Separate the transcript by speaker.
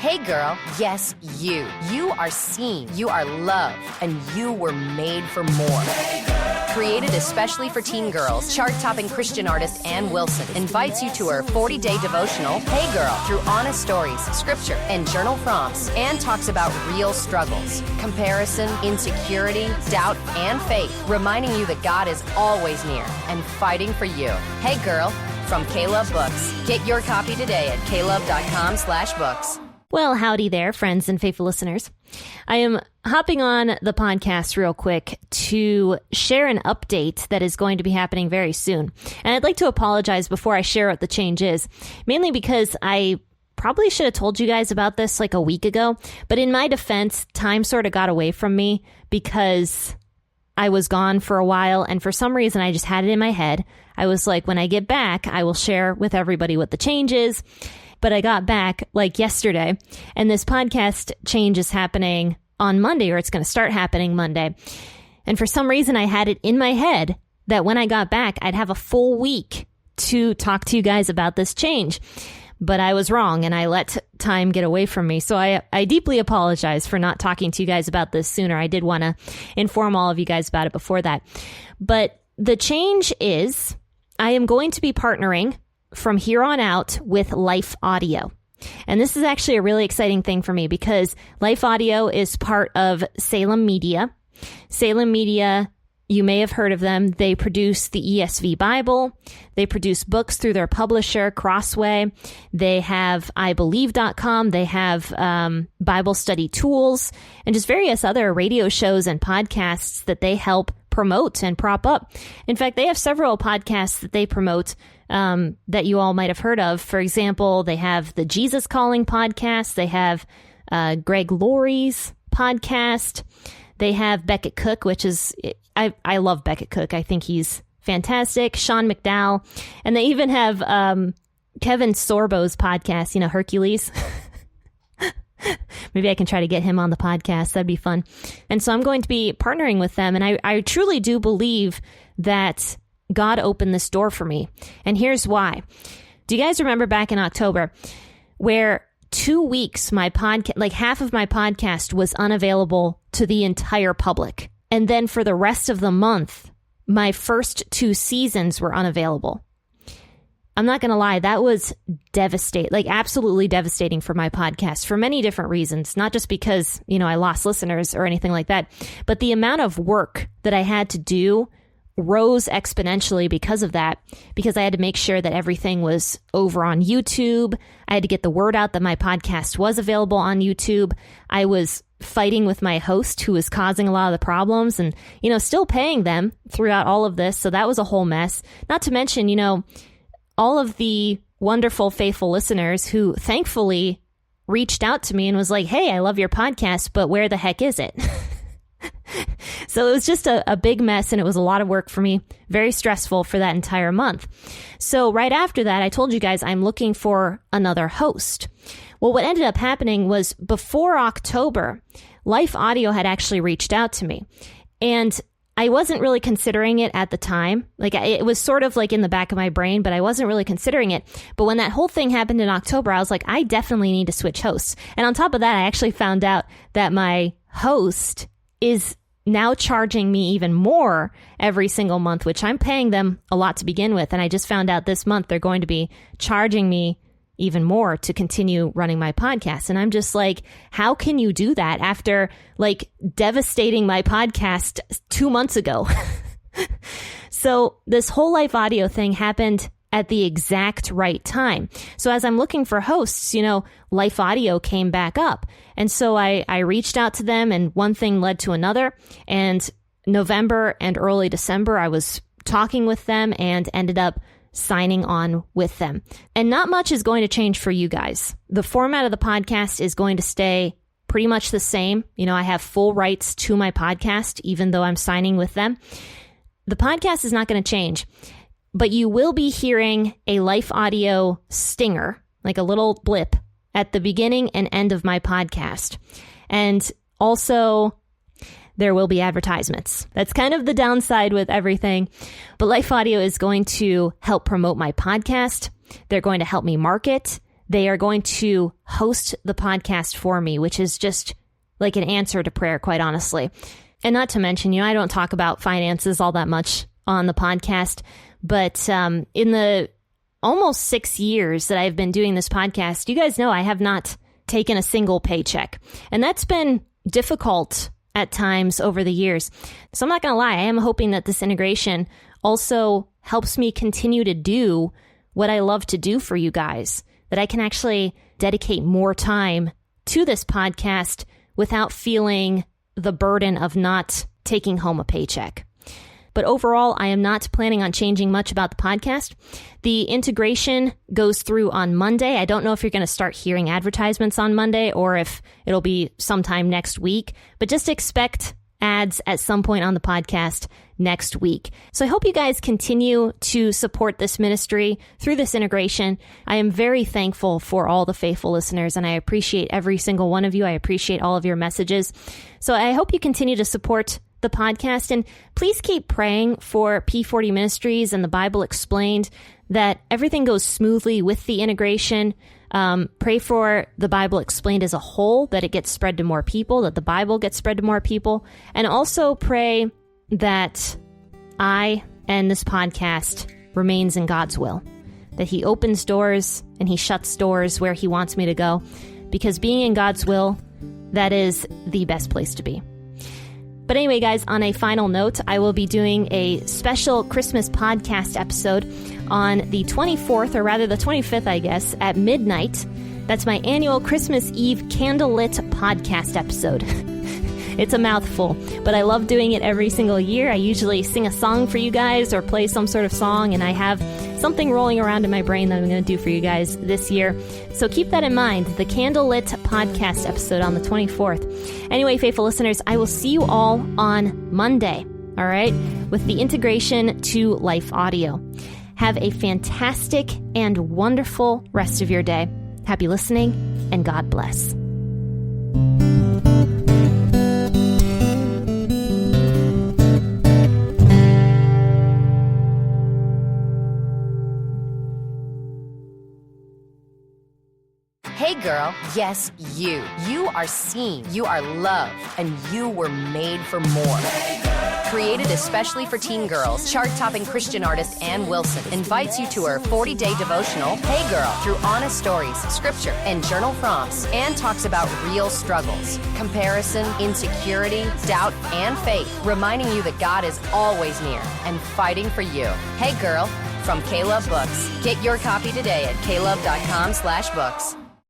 Speaker 1: Hey girl, yes, you. You are seen, you are loved, and you were made for more. Created especially for teen girls, chart-topping Christian artist Ann Wilson invites you to her 40-day devotional, Hey Girl, through honest stories, scripture, and journal prompts. Ann talks about real struggles, comparison, insecurity, doubt, and faith, reminding you that God is always near and fighting for you. Hey Girl, from K-Love Books. Get your copy today at klove.com/books.
Speaker 2: Well, howdy there, friends and faithful listeners. I am hopping on the podcast real quick to share an update that is going to be happening very soon. And I'd like to apologize before I share what the change is, mainly because I probably should have told you guys about this like a week ago. But in my defense, time sort of got away from me because I was gone for a while. And for some reason, I just had it in my head. I was like, when I get back, I will share with everybody what the change is. But I got back like yesterday, and this podcast change is happening on Monday, or it's going to start happening Monday. And for some reason, I had it in my head that when I got back, I'd have a full week to talk to you guys about this change. But I was wrong, and I let time get away from me. So I deeply apologize for not talking to you guys about this sooner. I did want to inform all of you guys about it before that. But the change is I am going to be partnering from here on out with Life Audio. And this is actually a really exciting thing for me because Life Audio is part of Salem Media. Salem Media, you may have heard of them. They produce the ESV Bible. They produce books through their publisher, Crossway. They have iBelieve.com. They have Bible study tools and just various other radio shows and podcasts that they help promote and prop up. In fact, they have several podcasts that they promote that you all might have heard of. For example, they have the Jesus Calling podcast. They have Greg Laurie's podcast. They have Beckett Cook, which is, I love Beckett Cook. I think he's fantastic. Sean McDowell. And they even have Kevin Sorbo's podcast, Hercules. Maybe I can try to get him on the podcast. That'd be fun. And so I'm going to be partnering with them. And I truly do believe that God opened this door for me. And here's why. Do you guys remember back in October where 2 weeks, my podcast, like half of my podcast was unavailable to the entire public. And then for the rest of the month, my first 2 seasons were unavailable. I'm not going to lie, that was devastating, like absolutely devastating for my podcast for many different reasons, not just because, I lost listeners or anything like that, but the amount of work that I had to do rose exponentially because of that, because I had to make sure that everything was over on YouTube. I had to get the word out that my podcast was available on YouTube. I was fighting with my host who was causing a lot of the problems and, still paying them throughout all of this. So that was a whole mess. Not to mention, all of the wonderful, faithful listeners who thankfully reached out to me and was like, hey, I love your podcast, but where the heck is it? So it was just a big mess, and it was a lot of work for me, very stressful for that entire month. So right after that, I told you guys I'm looking for another host. Well, what ended up happening was before October, Life Audio had actually reached out to me, and I wasn't really considering it at the time. Like it was sort of like in the back of my brain, but I wasn't really considering it. But when that whole thing happened in October, I was like, I definitely need to switch hosts. And on top of that, I actually found out that my host is now charging me even more every single month, which I'm paying them a lot to begin with. And I just found out this month they're going to be charging me even more to continue running my podcast. And I'm just like, how can you do that after like devastating my podcast 2 months ago? So this whole Life Audio thing happened at the exact right time. So as I'm looking for hosts, Life Audio came back up. And so I reached out to them, and one thing led to another. And November and early December, I was talking with them and ended up signing on with them. And not much is going to change for you guys. The format of the podcast is going to stay pretty much the same. I have full rights to my podcast, even though I'm signing with them. The podcast is not going to change, but you will be hearing a Life Audio stinger, like a little blip at the beginning and end of my podcast. And also, there will be advertisements. That's kind of the downside with everything. But Life Audio is going to help promote my podcast. They're going to help me market. they are going to host the podcast for me, which is just like an answer to prayer, quite honestly. And not to mention, I don't talk about finances all that much on the podcast, but in the almost 6 years that I've been doing this podcast, you guys know I have not taken a single paycheck. And that's been difficult at times over the years. So I'm not going to lie, I am hoping that this integration also helps me continue to do what I love to do for you guys, that I can actually dedicate more time to this podcast without feeling the burden of not taking home a paycheck. But overall, I am not planning on changing much about the podcast. The integration goes through on Monday. I don't know if you're going to start hearing advertisements on Monday or if it'll be sometime next week, but just expect ads at some point on the podcast next week. So I hope you guys continue to support this ministry through this integration. I am very thankful for all the faithful listeners, and I appreciate every single one of you. I appreciate all of your messages. So I hope you continue to support the podcast, and please keep praying for P40 Ministries and the Bible Explained, that everything goes smoothly with the integration. Pray for the Bible Explained as a whole, that it gets spread to more people, that the Bible gets spread to more people, and also pray that I and this podcast remains in God's will, that He opens doors and He shuts doors where He wants me to go, because being in God's will, that is the best place to be. But anyway, guys, on a final note, I will be doing a special Christmas podcast episode on the 24th, or rather the 25th, I guess, at midnight. That's my annual Christmas Eve candlelit podcast episode. It's a mouthful, but I love doing it every single year. I usually sing a song for you guys or play some sort of song, and I have something rolling around in my brain that I'm going to do for you guys this year. So keep that in mind, the candlelit podcast episode on the 24th. Anyway, faithful listeners, I will see you all on Monday, all right, with the integration to Life Audio. Have a fantastic and wonderful rest of your day. Happy listening, and God bless.
Speaker 1: Hey girl, yes, you. You are seen, you are loved, and you were made for more. Created especially for teen girls, chart-topping Christian artist Ann Wilson invites you to her 40-day devotional, Hey Girl, through honest stories, scripture, and journal prompts. Ann talks about real struggles, comparison, insecurity, doubt, and faith, reminding you that God is always near and fighting for you. Hey Girl, from K-Love Books. Get your copy today at klove.com/books.